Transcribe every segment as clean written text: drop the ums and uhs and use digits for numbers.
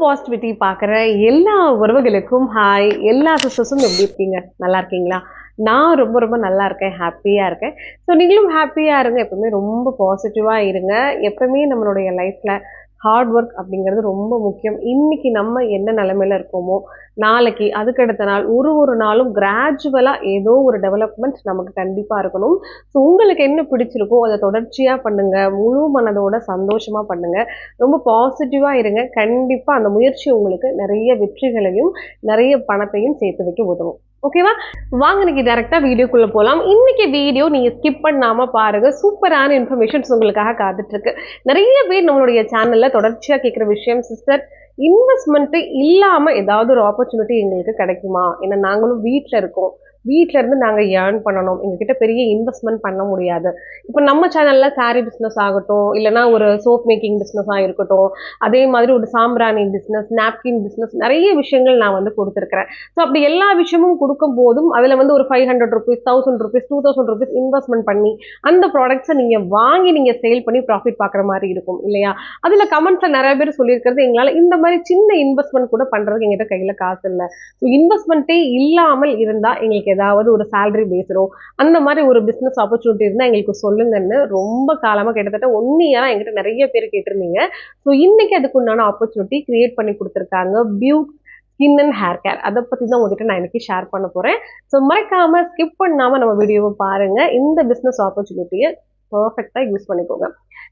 Positivity பார்க்குற எல்லா உறவுகளுக்கும் ஹாய். எல்லா சிஸ்டர்ஸும் எப்படி இருக்கீங்க? நல்லா இருக்கீங்களா? நான் ரொம்ப ரொம்ப நல்லா இருக்கேன், ஹாப்பியாக இருக்கேன். ஸோ நீங்களும் ஹாப்பியாக இருங்க, எப்பவுமே ரொம்ப பாசிட்டிவாக இருங்க. எப்பவுமே நம்மளுடைய லைஃப்பில் ஹார்ட் ஒர்க் அப்படிங்கிறது ரொம்ப முக்கியம். இன்னைக்கு நம்ம என்ன நிலைமையில இருக்கோமோ, நாளைக்கு அதுக்கடுத்த நாள் ஒரு நாளும் கிராஜுவலாக ஏதோ ஒரு டெவலப்மெண்ட் நமக்கு கண்டிப்பாக இருக்கணும். ஸோ உங்களுக்கு என்ன பிடிச்சிருக்கோ அதை தொடர்ச்சியாக பண்ணுங்க, முழு மனதோட சந்தோஷமா பண்ணுங்க, ரொம்ப பாசிட்டிவா இருங்க. கண்டிப்பா அந்த முயற்சி உங்களுக்கு நிறைய வெற்றிகளையும் நிறைய பணத்தையும் சேர்த்து வைக்க உதவும். ஓகேவா? வாங்க இன்னைக்கு டைரக்டா வீடியோக்குள்ள போலாம். இன்னைக்கு வீடியோ நீங்க ஸ்கிப் பண்ணாம பாருங்க. சூப்பரான இன்ஃபர்மேஷன்ஸ் உங்களுக்காக காத்துட்டு இருக்கு. நிறைய பேர் நம்மளுடைய சேனல்ல தொடர்ச்சியா கேட்கிற விஷயம், சிஸ்டர் இன்வெஸ்ட்மெண்ட் இல்லாம ஏதாவது ஒரு ஆப்பர்ச்சுனிட்டி எங்களுக்கு கிடைக்குமா? ஏன்னா நாங்களும் வீட்ல இருக்கோம், வீட்ல இருந்து நாங்க ஏர்ன் பண்ணணும், எங்ககிட்ட பெரிய இன்வெஸ்ட்மெண்ட் பண்ண முடியாது. இப்போ நம்ம சேனல்ல சாரி பிஸ்னஸ் ஆகட்டும், இல்லைன்னா ஒரு சோப் மேக்கிங் பிஸ்னஸாக இருக்கட்டும், அதே மாதிரி ஒரு சாம்பிராணி பிஸ்னஸ், நாப்கின் பிஸ்னஸ், நிறைய விஷயங்கள் நான் வந்து கொடுத்துருக்கிறேன். ஸோ அப்படி எல்லா விஷயமும் கொடுக்கும் போதும் அதில் வந்து ஒரு 500 ருபீஸ், 1000 ருபீஸ், 2000 ருபீஸ் இன்வெஸ்ட்மெண்ட் பண்ணி அந்த ப்ராடக்ட்ஸை நீங்கள் வாங்கி நீங்கள் சேல் பண்ணி ப்ராஃபிட் பார்க்குற மாதிரி இருக்கும் இல்லையா? அதில் கமெண்ட்ஸில் நிறைய பேர் சொல்லியிருக்கிறது, எங்களால் இந்த மாதிரி சின்ன இன்வெஸ்ட்மெண்ட் கூட பண்ணுறதுக்கு எங்கிட்ட கையில் காசு இல்லை, ஸோ இன்வெஸ்ட்மெண்ட்டே இல்லாமல் இருந்தால் எங்களுக்கு ஏதாவது ஒரு சேலரி பேஸரோ அந்த மாதிரி ஒரு பிசினஸ் ஆப்பர்ச்சுனிட்டி இருந்தால் எங்களுக்கு சொல்லுங்கன்னு ரொம்ப காலமாக கிட்டத்தட்ட 1 இயரா என்கிட்ட நிறைய பேர் கேட்டிருந்தீங்க. ஸோ இன்னைக்கு அதுக்குண்டான ஆப்பர்ச்சுனிட்டி கிரியேட் பண்ணி கொடுத்துருக்காங்க. பியூட் ஸ்கின் அண்ட் ஹேர் கேர், அதை பற்றி தான் உங்ககிட்ட நான் இன்னைக்கு ஷேர் பண்ண போகிறேன். ஸோ மறக்காம ஸ்கிப் பண்ணாமல் நம்ம வீடியோவை பாருங்க. இந்த பிஸ்னஸ் ஆப்பர்ச்சுனிட்டியை பர்ஃபெக்டாக யூஸ் பண்ணிக்கோங்க.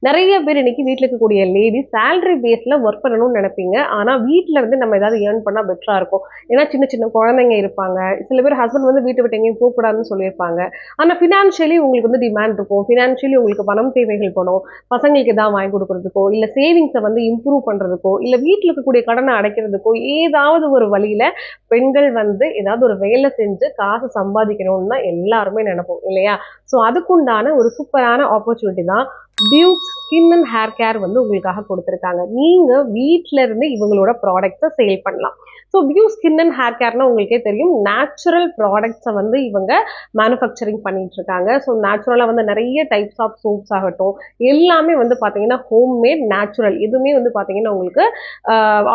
நிறைய பேர் இன்னைக்கு வீட்டில் இருக்கக்கூடிய லேடி சேலரி பேஸில் ஒர்க் பண்ணணும்னு நினைப்பீங்க. ஆனால் வீட்டில் இருந்து நம்ம ஏதாவது ஏர்ன் பண்ணால் பெட்டராக இருக்கும். ஏன்னா சின்ன சின்ன குழந்தைங்க இருப்பாங்க, சில பேர் ஹஸ்பண்ட் வந்து வீட்டை விட்டு எங்கேயும் போகக்கூடாதுன்னு சொல்லியிருப்பாங்க. ஆனால் ஃபினான்ஷியலி உங்களுக்கு வந்து டிமாண்ட் இருக்கும், ஃபினான்ஷியலி உங்களுக்கு பணம் தேவைகள் படும், பசங்களுக்கு ஏதாவது வாங்கி கொடுக்குறதுக்கோ, இல்லை சேவிங்ஸை வந்து இம்ப்ரூவ் பண்ணுறதுக்கோ, இல்லை வீட்டில் இருக்கக்கூடிய கடனை அடைக்கிறதுக்கோ ஏதாவது ஒரு வழியில் பெண்கள் வந்து ஏதாவது ஒரு வேலை செஞ்சு காசு சம்பாதிக்கணும்னு தான் எல்லாருமே நினைப்போம் இல்லையா? ஸோ அதுக்குண்டான ஒரு சூப்பரான ஆப்பர்ச்சுனிட்டி தான் பியூட் ஸ்கின் அண்ட் ஹேர் கேர் வந்து உங்களுக்காக கொடுத்துருக்காங்க. நீங்க வீட்டில இருந்து இவங்களோட ப்ராடக்ட்ஸை சேல் பண்ணலாம். ஸோ பியூட் ஸ்கின் அண்ட் ஹேர் கேர்னா உங்களுக்கே தெரியும், நேச்சுரல் ப்ராடக்ட்ஸை வந்து இவங்க மேனுஃபேக்சரிங் பண்ணிட்டு இருக்காங்க. ஸோ நேச்சுரலாக வந்து நிறைய டைப்ஸ் ஆஃப் சோப்ஸ் ஆகட்டும், எல்லாமே வந்து பார்த்தீங்கன்னா ஹோம்மேட் நேச்சுரல், எதுவுமே வந்து பார்த்தீங்கன்னா உங்களுக்கு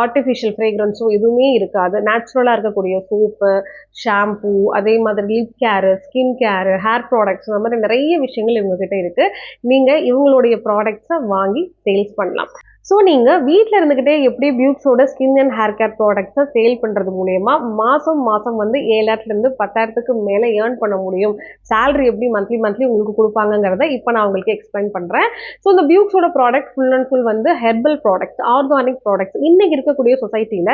ஆர்டிஃபிஷியல் ஃப்ரேக்ரன்ஸோ எதுவுமே இருக்காது. நேச்சுரலாக இருக்கக்கூடிய சோப்பு, ஷாம்பூ, அதே மாதிரி லிப் கேரு, ஸ்கின் கேரு, ஹேர் ப்ராடக்ட்ஸ், அந்த மாதிரி நிறைய விஷயங்கள் இவங்ககிட்ட இருக்கு. நீங்கள் இவங்களுடைய ப்ராடக்ட்ஸை வாங்கி சேல்ஸ் பண்ணலாம். ஸோ நீங்கள் வீட்டில் இருந்துக்கிட்டே எப்படி பியூட்ஸோட ஸ்கின் அண்ட் ஹேர் கேர் ப்ராடக்ட்ஸை சேல் பண்ணுறது மூலயமா மாதம் வந்து 7,000லேருந்து 10,000க்கு மேலே ஏர்ன் பண்ண முடியும். சேலரி எப்படி மந்த்லி உங்களுக்கு கொடுப்பாங்கிறத இப்போ நான் உங்களுக்கு எக்ஸ்பிளைன் பண்ணுறேன். ஸோ இந்த பியூட்ஸோட ப்ராடக்ட் ஃபுல் அண்ட் ஃபுல் வந்து ஹெர்பல் ப்ராடக்ட்ஸ், ஆர்கானிக் ப்ராடக்ட்ஸ். இன்றைக்கி இருக்கக்கூடிய சொசைட்டியில்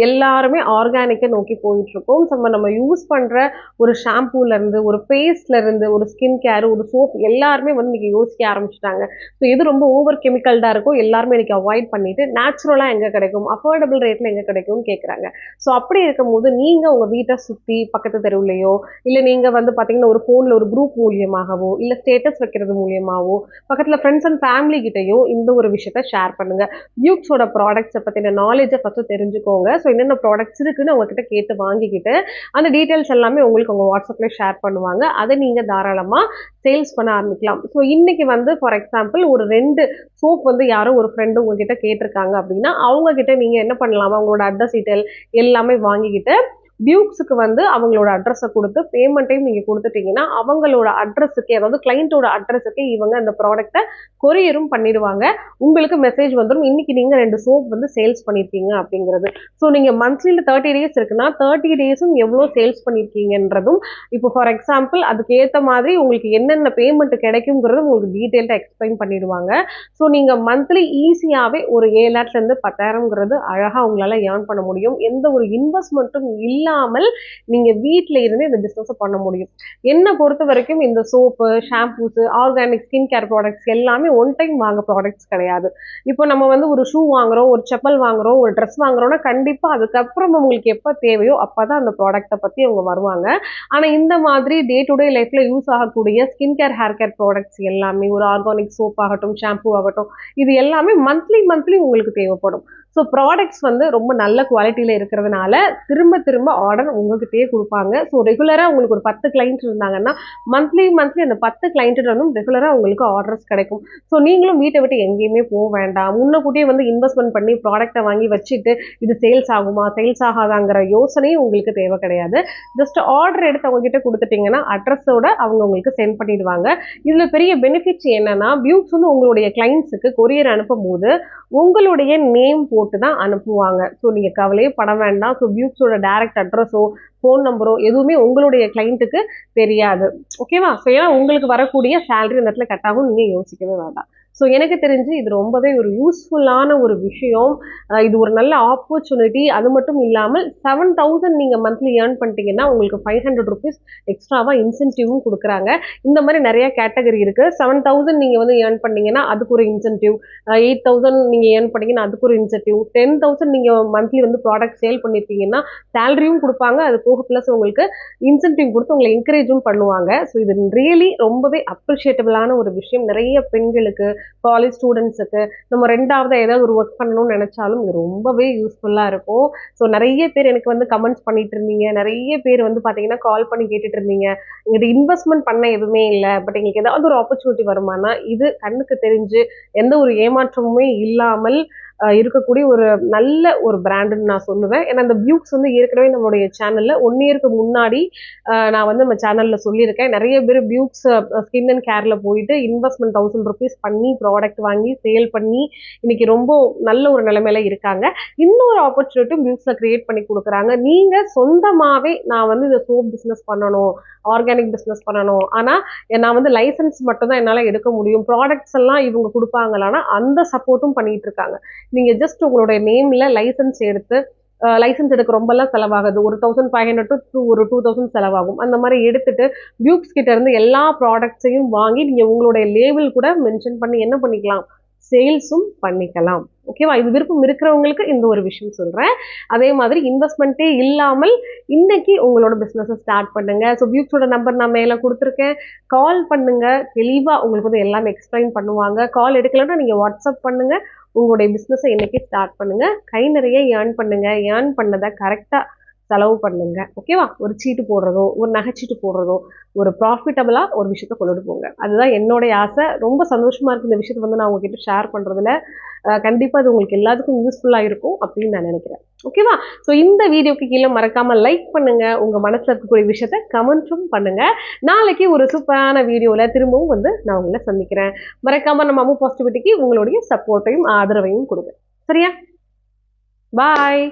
எல்லாருமே ஆர்கானிக்கை நோக்கி போயிட்டுருக்கோம். நம்ம யூஸ் பண்ணுற ஒரு ஷாம்பூலேருந்து, ஒரு பேஸ்ட்லேருந்து, ஒரு ஸ்கின் கேர், ஒரு சோப், எல்லாருமே வந்து இன்றைக்கி யோசிக்க ஆரம்பிச்சிட்டாங்க. ஸோ எது ரொம்ப ஓவர் கெமிக்கல்டாக இருக்கோ எல்லாருமே இன்றைக்கி அவாய்ட் பண்ணிட்டு நேச்சுரலாக எங்கே கிடைக்கும், அஃபோர்டபுள் ரேட்டில் எங்கே கிடைக்கும்னு கேட்குறாங்க. ஸோ அப்படி இருக்கும்போது நீங்கள் உங்கள் வீட்டை சுற்றி பக்கத்து தெருவுலையோ, இல்லை நீங்கள் வந்து பார்த்தீங்கன்னா ஒரு ஃபோனில் ஒரு குரூப் மூலியமாகவோ, இல்லை ஸ்டேட்டஸ் வைக்கிறது மூலியமாகவோ, பக்கத்தில் ஃப்ரெண்ட்ஸ் அண்ட் ஃபேமிலி கிட்டையோ இந்த ஒரு விஷயத்த ஷேர் பண்ணுங்கள். பியூட்ஸோட ப்ராடக்ட்ஸை பற்றின நாலேஜை ஃபஸ்ட்டு தெரிஞ்சுக்கோங்க. ஸோ என்னென்ன ப்ராடக்ட்ஸ் இருக்குன்னு அவங்ககிட்ட கேட்டு வாங்கிக்கிட்டு அந்த டீட்டெயில்ஸ் எல்லாமே உங்களுக்கு உங்கள் வாட்ஸ்அப்பில் ஷேர் பண்ணுவாங்க. அதை நீங்கள் தாராளமாக சேல்ஸ் பண்ண ஆரம்பிக்கலாம். ஸோ இன்னைக்கு வந்து ஃபார் எக்ஸாம்பிள் ஒரு 2 சோப் வந்து யாரோ ஒரு ஃப்ரெண்டு உங்ககிட்ட கேட்டிருக்காங்க அப்படின்னா அவங்க கிட்ட நீங்க என்ன பண்ணலாமா, அவங்களோட அட்ரஸ் டீட்டெயில் எல்லாமே வாங்கிக்கிட்டு பியூட்ஸுக்கு வந்து அவங்களோட அட்ரஸை கொடுத்து பேமெண்ட்டையும் நீங்கள் கொடுத்துட்டீங்கன்னா அவங்களோட அட்ரஸுக்கே, அதாவது கிளைண்ட்டோட அட்ரஸுக்கே இவங்க அந்த ப்ராடக்டை கொரியரும் பண்ணிடுவாங்க. உங்களுக்கு மெசேஜ் வந்துடும், இன்னைக்கு நீங்கள் 2 சோப் வந்து சேல்ஸ் பண்ணியிருக்கீங்க அப்படிங்கிறது. ஸோ நீங்கள் மந்த்லியில் 30 டேஸ் இருக்குன்னா 30 டேஸும் எவ்வளோ சேல்ஸ் பண்ணியிருக்கீங்கன்றதும், இப்போ ஃபார் எக்ஸாம்பிள் அதுக்கு ஏற்ற மாதிரி உங்களுக்கு என்னென்ன பேமெண்ட் கிடைக்குங்கிறதும் உங்களுக்கு டீட்டெயில்டாக எக்ஸ்பிளைன் பண்ணிடுவாங்க. ஸோ நீங்கள் மந்த்லி ஈஸியாகவே ஒரு 7,000லேருந்து 10,000ங்கிறது அழகாக உங்களால் ஏர்ன் பண்ண முடியும். எந்த ஒரு இன்வெஸ்ட்மெண்ட்டும் இல்லாமல் நீங்க வீட்டில இருந்து இந்த பிசினஸ் பண்ண முடியும். என்ன பொறுத்த வரைக்கும் இந்த soap, shampoos, organic skin care products எல்லாமே ஒன் டைம் வாங்க ப்ராடக்ட்ஸ் கிடையாது. இப்போ நம்ம வந்து ஒரு ஷூ வாங்குறோம், ஒரு செப்பல் வாங்குறோம், ஒரு ட்ரெஸ் வாங்குறோம்னா கண்டிப்பா அதுக்கப்புறம் உங்களுக்கு எப்போ தேவையோ அப்பதான் அந்த ப்ராடக்ட்டை பத்தி அவங்க வருவாங்க. ஆனா இந்த மாதிரி டே டு டே லைஃப்ல யூஸ் ஆகக்கூடிய skin care, hair care products எல்லாமே, ஒரு ஆர்கானிக் சோப் ஆகட்டும், ஷாம்பூ ஆகட்டும், இது எல்லாமே மந்த்லி உங்களுக்கு தேவைப்படும். ஸோ ப்ராடக்ட்ஸ் வந்து ரொம்ப நல்ல குவாலிட்டியில் இருக்கிறதுனால திரும்ப திரும்ப ஆர்டர் உங்ககிட்டயே கொடுப்பாங்க. ஸோ ரெகுலராக உங்களுக்கு ஒரு 10 கிளைண்ட் இருந்தாங்கன்னா மந்த்லி அந்த 10 கிளைண்ட்டு வந்து ரெகுலராக உங்களுக்கு ஆர்டர்ஸ் கிடைக்கும். ஸோ நீங்களும் வீட்டை விட்டு எங்கேயுமே போக வேண்டாம். முன்னக்கூட்டியே வந்து இன்வெஸ்ட்மெண்ட் பண்ணி ப்ராடக்ட்டை வாங்கி வச்சுட்டு இது சேல்ஸ் ஆகுமா சேல்ஸ் ஆகாதாங்கிற யோசனையும் உங்களுக்கு தேவை கிடையாது. ஜஸ்ட் ஆர்டர் எடுத்து அவங்க கிட்ட கொடுத்துட்டீங்கன்னா அட்ரஸோட அவங்க உங்களுக்கு சென்ட் பண்ணிடுவாங்க. இதுல பெரிய பெனிஃபிட்ஸ் என்னன்னா வியூஸ் வந்து உங்களுடைய கிளைண்ட்ஸுக்கு கொரியர் அனுப்பும் போது உங்களுடைய நேம் போட்டு தான் அனுப்புவாங்க. ஸோ நீங்க கவலையே பட வேண்டாம். ஸோ வியூஸோட டைரக்ட் அட்ரஸோ ஃபோன் நம்பரோ எதுவுமே உங்களுடைய கிளைண்ட்டுக்கு தெரியாது. ஓகேவா? ஸோ ஏன்னா உங்களுக்கு வரக்கூடிய சேலரி அந்த இடத்துல கட் ஆகும், நீங்க யோசிக்கவே வேண்டாம். ஸோ எனக்கு தெரிஞ்சு இது ரொம்பவே ஒரு யூஸ்ஃபுல்லான ஒரு விஷயம். இது ஒரு நல்ல ஆப்பர்ச்சுனிட்டி. அது மட்டும் இல்லாமல் 7,000 நீங்கள் மந்த்லி ஏர்ன் பண்ணிட்டீங்கன்னா உங்களுக்கு 500 ருபீஸ் எக்ஸ்ட்ராவாக இன்சென்டிவும் கொடுக்குறாங்க. இந்த மாதிரி நிறைய கேட்டகரி இருக்குது. 7,000 நீங்கள் வந்து ஏர்ன் பண்ணீங்கன்னா அதுக்கு ஒரு இன்சென்டிவ், 8,000 நீங்கள் ஏர்ன் பண்ணீங்கன்னா அதுக்கு ஒரு இன்சென்டிவ், 10,000 நீங்கள் மந்த்லி வந்து ப்ராடக்ட் சேல் பண்ணியிருக்கீங்கன்னா சேலரியும் கொடுப்பாங்க. அது போக ப்ளஸ் உங்களுக்கு இன்சென்டிவ் கொடுத்து உங்களை என்கரேஜும் பண்ணுவாங்க. ஸோ இது ரியலி ரொம்பவே அப்ரிஷியேட்டபிளான ஒரு விஷயம். நிறைய பெண்களுக்கு, காலேஜ் ஸ்டூடெண்ட்ஸுக்கு, நம்ம ரெண்டாவது ஏதாவது ஒரு ஒர்க் பண்ணணும்னு நினைச்சாலும் இது ரொம்பவே யூஸ்ஃபுல்லாக இருக்கும். ஸோ நிறைய பேர் எனக்கு வந்து கமெண்ட்ஸ் பண்ணிட்டு இருந்தீங்க. நிறைய பேர் வந்து பார்த்தீங்கன்னா கால் பண்ணி கேட்டுட்டு இருந்தீங்க, எங்கிட்ட இன்வெஸ்ட்மெண்ட் பண்ண எதுவுமே இல்லை, பட் எங்களுக்கு ஏதாவது ஒரு ஆப்பர்ச்சுனிட்டி வருமானா, இது கண்ணுக்கு தெரிஞ்சு எந்த ஒரு ஏமாற்றமுமே இல்லாமல் இருக்கக்கூடிய ஒரு நல்ல ஒரு பிராண்டுன்னு நான் சொல்லுவேன். ஏன்னா அந்த வியூஸ் வந்து ஏற்கனவே நம்மளுடைய சேனல்ல 1 இயருக்கு முன்னாடி நான் வந்து நம்ம சேனல்ல சொல்லியிருக்கேன். நிறைய பேர் பியூக்ஸ் ஸ்கின் அண்ட் கேர்ல போயிட்டு இன்வெஸ்ட்மெண்ட் 1000 ருபீஸ் பண்ணி ப்ராடக்ட் வாங்கி சேல் பண்ணி இன்னைக்கு ரொம்ப நல்ல ஒரு நிலைமையில இருக்காங்க. இன்னொரு ஆப்பர்ச்சுனிட்டி பியூக்ஸ்ல கிரியேட் பண்ணி கொடுக்குறாங்க. நீங்க சொந்தமாவே நான் வந்து இந்த சோப் பிசினஸ் பண்ணணும், ஆர்கானிக் பிசினஸ் பண்ணணும், ஆனா நான் வந்து லைசன்ஸ் மட்டும் தான் என்னால எடுக்க முடியும், ப்ராடக்ட்ஸ் எல்லாம் இவங்க கொடுப்பாங்களான்னா அந்த சப்போர்ட்டும் பண்ணிட்டு இருக்காங்க. நீங்க ஜஸ்ட் உங்களுடைய நேம்ல லைசன்ஸ் எடுத்து, லைசன்ஸ் எடுக்க ரொம்பலாம் செலவாகுது, ஒரு 1500 டு ஒரு 2000 செலவாகும். அந்த மாதிரி எடுத்துட்டு பியூக்ஸ் கிட்ட இருந்து எல்லா ப்ராடக்ட்ஸையும் வாங்கி நீங்க உங்களுடைய லேபிள் கூட மென்ஷன் பண்ணி என்ன பண்ணிக்கலாம், சேல்ஸும் பண்ணிக்கலாம். ஓகேவா? இது விருப்பம் இருக்கிறவங்களுக்கு இந்த ஒரு விஷயம் சொல்றேன். அதே மாதிரி இன்வெஸ்ட்மெண்ட்டே இல்லாமல் இன்னைக்கு உங்களோட பிசினஸ் ஸ்டார்ட் பண்ணுங்க. ஸோ பியூக்ஸோட நம்பர் நான் மேல கொடுத்துருக்கேன். கால் பண்ணுங்க. தெளிவா உங்களுக்கு வந்து எல்லாமே எக்ஸ்பிளைன் பண்ணுவாங்க. கால் எடுக்கலன்னா நீங்க வாட்ஸ்அப் பண்ணுங்க. உங்களுடைய பிசினஸை இன்னைக்கு ஸ்டார்ட் பண்ணுங்க. கை நிறைய ஏர்ன் பண்ணுங்க. ஏர்ன் பண்ணதை கரெக்டா செலவு பண்ணுங்க. ஓகேவா? ஒரு சீட்டு போடுறதோ, ஒரு நகைச்சீட்டு போடுறதோ, ஒரு ப்ராஃபிட்டபிளா ஒரு விஷயத்த கொண்டுட்டு போங்க. அதுதான் என்னுடைய ஆசை. ரொம்ப சந்தோஷமா இருக்கு இந்த விஷயத்தை வந்து நான் உங்ககிட்ட ஷேர் பண்றதுல. கண்டிப்பா அது உங்களுக்கு எல்லாத்துக்கும் யூஸ்ஃபுல்லா இருக்கும் அப்படின்னு நான் நினைக்கிறேன். ஓகேவா? ஸோ இந்த வீடியோக்கு கீழே மறக்காம லைக் பண்ணுங்க. உங்க மனசுல இருக்கக்கூடிய விஷயத்த கமெண்ட்டும் பண்ணுங்க. நாளைக்கு ஒரு சூப்பரான வீடியோல திரும்பவும் வந்து நான் உங்களை சந்திக்கிறேன். மறக்காம நம்ம அம்மு பாசிட்டிவிட்டிக்கு உங்களுடைய சப்போர்ட்டையும் ஆதரவையும் கொடுங்க. சரியா? பாய்.